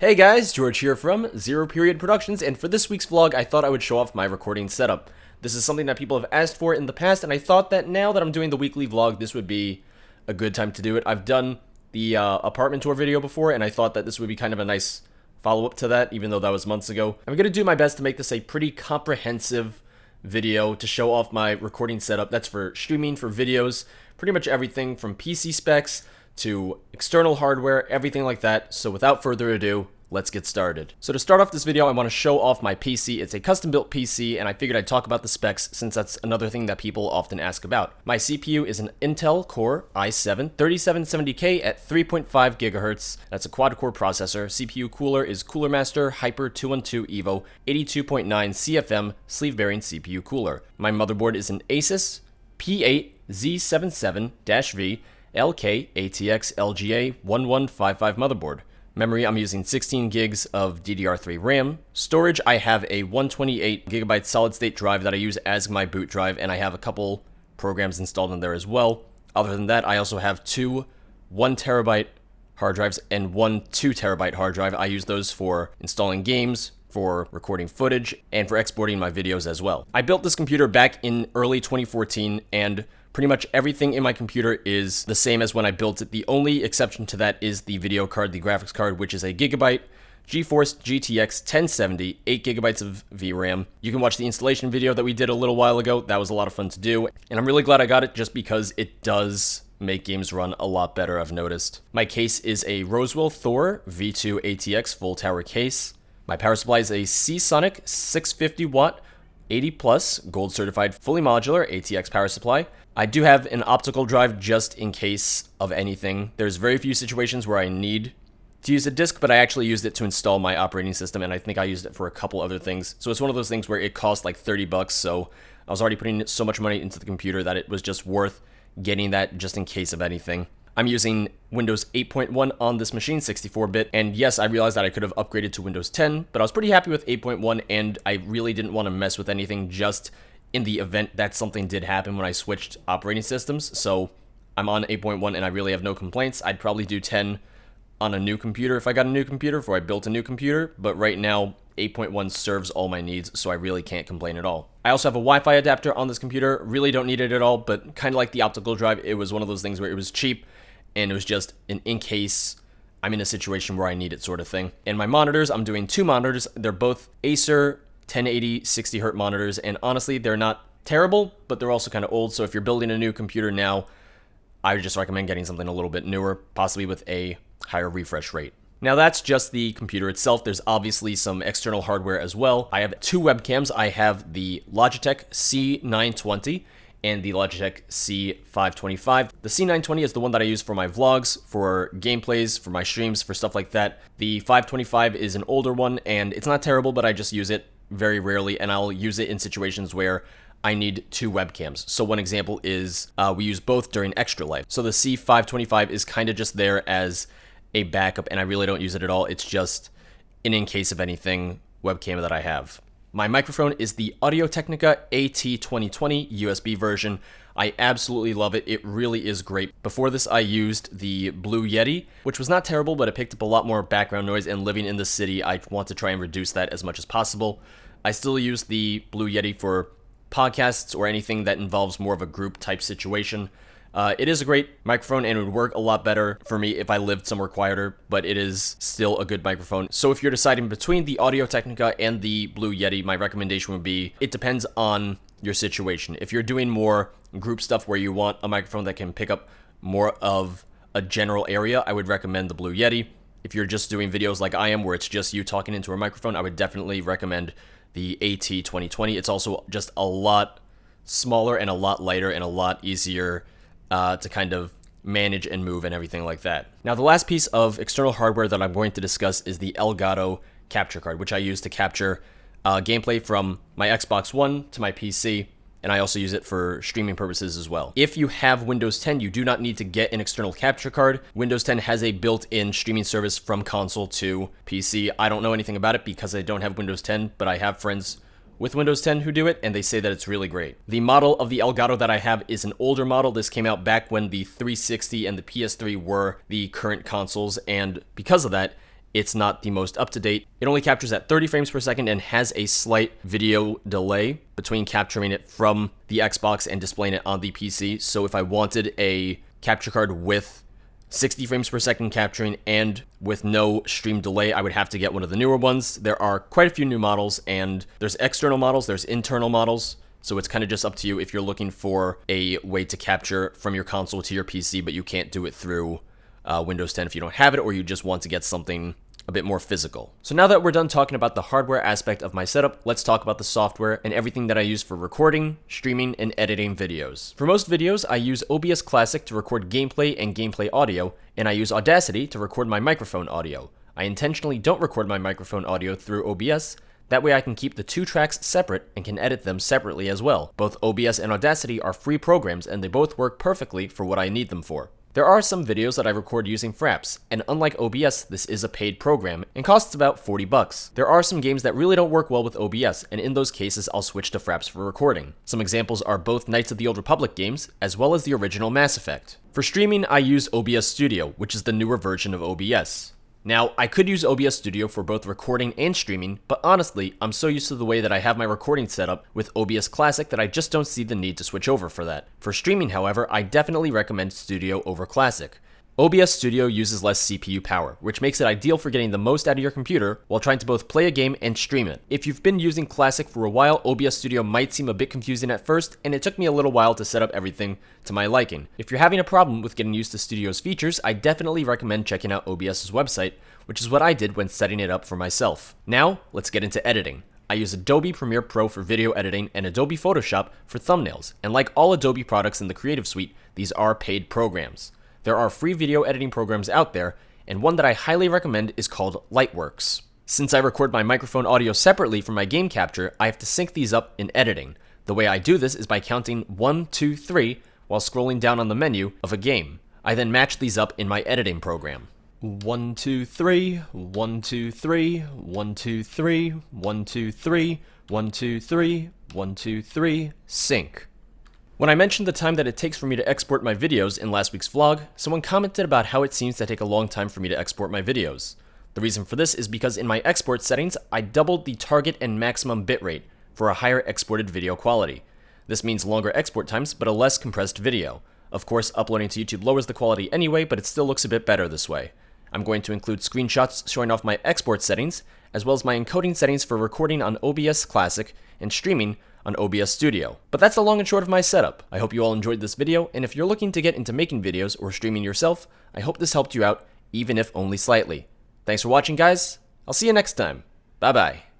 Hey guys, George here from Zero Period Productions, and for this week's vlog, I thought I would show off my recording setup. This is something that people have asked for in the past, and I thought that now that I'm doing the weekly vlog, this would be a good time to do it. I've done the apartment tour video before, and I thought that this would be kind of a nice follow-up to that, even though that was months ago. I'm going to do my best to make this a pretty comprehensive video to show off my recording setup. That's for streaming, for videos, pretty much everything from PC specs to external hardware, everything like that. So without further ado, let's get started. So to start off this video, I want to show off my PC. It's a custom built PC, and I figured I'd talk about the specs since that's another thing that people often ask about. My CPU is an Intel Core i7 3770K at 3.5 GHz. That's a quad-core processor. CPU cooler is Cooler Master Hyper 212 Evo 82.9 CFM sleeve bearing CPU cooler. My motherboard is an Asus P8Z77-V LK ATX LGA 1155 motherboard. Memory, I'm using 16 gigs of DDR3 RAM. Storage, I have a 128 gigabyte solid state drive that I use as my boot drive, and I have a couple programs installed in there as well. Other than that, I also have two 1 terabyte hard drives and one 2 terabyte hard drive. I use those for installing games, for recording footage, and for exporting my videos as well. I built this computer back in early 2014, and pretty much everything in my computer is the same as when I built it. The only exception to that is the video card, the graphics card, which is a Gigabyte GeForce GTX 1070, 8 gigabytes of VRAM. You can watch the installation video that we did a little while ago. That was a lot of fun to do, and I'm really glad I got it just because it does make games run a lot better, I've noticed. My case is a Roswell Thor V2 ATX full tower case. My power supply is a Seasonic 650 watt 80 plus gold certified fully modular ATX power supply. I do have an optical drive just in case of anything. There's very few situations where I need to use a disk, but I actually used it to install my operating system, and I think I used it for a couple other things. So it's one of those things where it cost like 30 bucks, so I was already putting so much money into the computer that it was just worth getting that just in case of anything. I'm using Windows 8.1 on this machine, 64-bit, and yes, I realized that I could have upgraded to Windows 10, but I was pretty happy with 8.1, and I really didn't want to mess with anything just in the event that something did happen when I switched operating systems. So I'm on 8.1 and I really have no complaints. I'd probably do 10 on a new computer if I got a new computer, if I built a new computer, but right now 8.1 serves all my needs, so I really can't complain at all. I also have a Wi-Fi adapter on this computer. Really don't need it at all, but kind of like the optical drive, it was one of those things where it was cheap and it was just an in case I'm in a situation where I need it sort of thing. And my monitors, I'm doing two monitors. They're both Acer 1080 60Hz monitors, and honestly, they're not terrible, but they're also kind of old, so if you're building a new computer now, I would just recommend getting something a little bit newer, possibly with a higher refresh rate. Now that's just the computer itself. There's obviously some external hardware as well. I have two webcams. I have the Logitech C920 and the Logitech C525. The C920 is the one that I use for my vlogs, for gameplays, for my streams, for stuff like that. The 525 is an older one, and it's not terrible, but I just use it very rarely, and I'll use it in situations where I need two webcams. So one example is we use both during Extra Life. So the C525 is kind of just there as a backup, and I really don't use it at all. It's just an in case of anything webcam that I have. My microphone is the Audio-Technica AT2020 USB version. I absolutely love it. It really is great. Before this, I used the Blue Yeti, which was not terrible, but it picked up a lot more background noise, and living in the city, I want to try and reduce that as much as possible. I still use the Blue Yeti for podcasts or anything that involves more of a group type situation. It is a great microphone, and it would work a lot better for me if I lived somewhere quieter, but it is still a good microphone. So if you're deciding between the Audio-Technica and the Blue Yeti, my recommendation would be, it depends on your situation. If you're doing more group stuff where you want a microphone that can pick up more of a general area, I would recommend the Blue Yeti. If you're just doing videos like I am, where it's just you talking into a microphone, I would definitely recommend the AT2020. It's also just a lot smaller and a lot lighter and a lot easier to kind of manage and move and everything like that. Now, the last piece of external hardware that I'm going to discuss is the Elgato capture card, which I use to capture gameplay from my Xbox One to my PC, and I also use it for streaming purposes as well. If you have Windows 10, you do not need to get an external capture card. Windows 10 has a built-in streaming service from console to PC. I don't know anything about it because I don't have Windows 10, but I have friends with Windows 10 who do it, and they say that it's really great. The model of the Elgato that I have is an older model. This came out back when the 360 and the PS3 were the current consoles, and because of that, it's not the most up-to-date. It only captures at 30 frames per second and has a slight video delay between capturing it from the Xbox and displaying it on the PC. So if I wanted a capture card with 60 frames per second capturing and with no stream delay, I would have to get one of the newer ones. There are quite a few new models, and there's external models, there's internal models. So it's kind of just up to you if you're looking for a way to capture from your console to your PC, but you can't do it through Windows 10 if you don't have it, or you just want to get something a bit more physical. So now that we're done talking about the hardware aspect of my setup, let's talk about the software and everything that I use for recording, streaming, and editing videos. For most videos, I use OBS Classic to record gameplay and gameplay audio, and I use Audacity to record my microphone audio. I intentionally don't record my microphone audio through OBS. That way I can keep the two tracks separate and can edit them separately as well. Both OBS and Audacity are free programs, and they both work perfectly for what I need them for. There are some videos that I record using Fraps, and unlike OBS, this is a paid program and costs about 40 bucks. There are some games that really don't work well with OBS, and in those cases I'll switch to Fraps for recording. Some examples are both Knights of the Old Republic games, as well as the original Mass Effect. For streaming, I use OBS Studio, which is the newer version of OBS. Now, I could use OBS Studio for both recording and streaming, but honestly, I'm so used to the way that I have my recording set up with OBS Classic that I just don't see the need to switch over for that. For streaming, however, I definitely recommend Studio over Classic. OBS Studio uses less CPU power, which makes it ideal for getting the most out of your computer while trying to both play a game and stream it. If you've been using Classic for a while, OBS Studio might seem a bit confusing at first, and it took me a little while to set up everything to my liking. If you're having a problem with getting used to Studio's features, I definitely recommend checking out OBS's website, which is what I did when setting it up for myself. Now, let's get into editing. I use Adobe Premiere Pro for video editing and Adobe Photoshop for thumbnails, and like all Adobe products in the Creative Suite, these are paid programs. There are free video editing programs out there, and one that I highly recommend is called Lightworks. Since I record my microphone audio separately from my game capture, I have to sync these up in editing. The way I do this is by counting 1, 2, 3 while scrolling down on the menu of a game. I then match these up in my editing program. 1, 2, 3, 1, 2, 3, 1, 2, 3, 1, 2, 3, 1, 2, 3, 1, 2, 3, sync. When I mentioned the time that it takes for me to export my videos in last week's vlog, someone commented about how it seems to take a long time for me to export my videos. The reason for this is because in my export settings, I doubled the target and maximum bitrate for a higher exported video quality. This means longer export times, but a less compressed video. Of course, uploading to YouTube lowers the quality anyway, but it still looks a bit better this way. I'm going to include screenshots showing off my export settings, as well as my encoding settings for recording on OBS Classic and streaming on OBS Studio. But that's the long and short of my setup. I hope you all enjoyed this video, and if you're looking to get into making videos or streaming yourself, I hope this helped you out, even if only slightly. Thanks for watching, guys. I'll see you next time. Bye-bye.